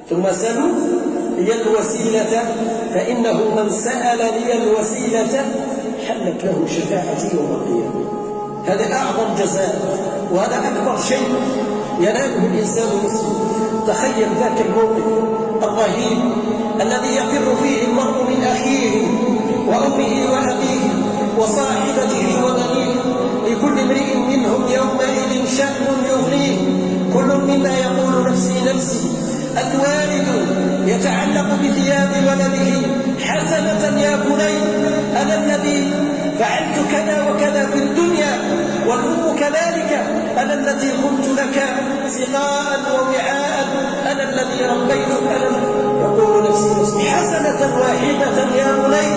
ثم سلوا لي الوسيلة فإنه من سأل لي الوسيلة حلت له شفاعتي يوم القيامة. هذا أعظم جزاء وهذا أكبر شيء يناله الإنسان المسلم. تخيل ذاك الموقف الرهيب الذي يفر فيه المرء من أخيه وأمه وأبيه وصاحبته وبنيه، لكل امرئ منهم يومئذ شأن يغنيه، كل منا يقول نفسي نفسي. الوالد يتعلق بثياب ولده حسنة يا بني أنا الذي فعلت كذا وكذا في الدنيا، والأم كذلك أنا التي قلت لك سقاء ووعاء، أنا الذي ربيتك، أنا يقول نفسي نفسي. حسنة واحدة يا بني،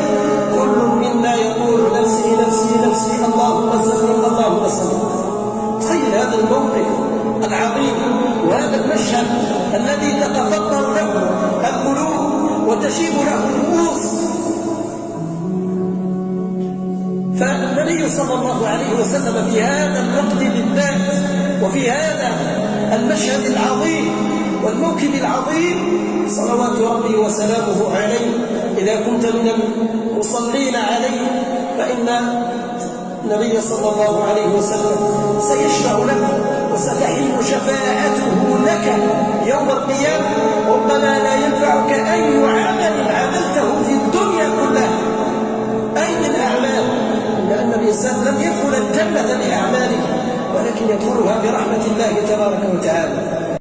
كل منا يقول نفسي نفسي نفسي. اللهم سلم اللهم سلم. تخيل هذا الموقف العظيم وهذا المشهد الذي تتفطر له القلوب وتشيب له الرؤوس. فالنبي صلى الله عليه وسلم في هذا الوقت بالذات وفي هذا المشهد العظيم والموكب العظيم صلوات ربي وسلامه عليه، إذا كنت من المصلين عليه فإن النبي صلى الله عليه وسلم سيشفع لك وستحل شفاعته لك يوم القيامة. ربما لا ينفعك أي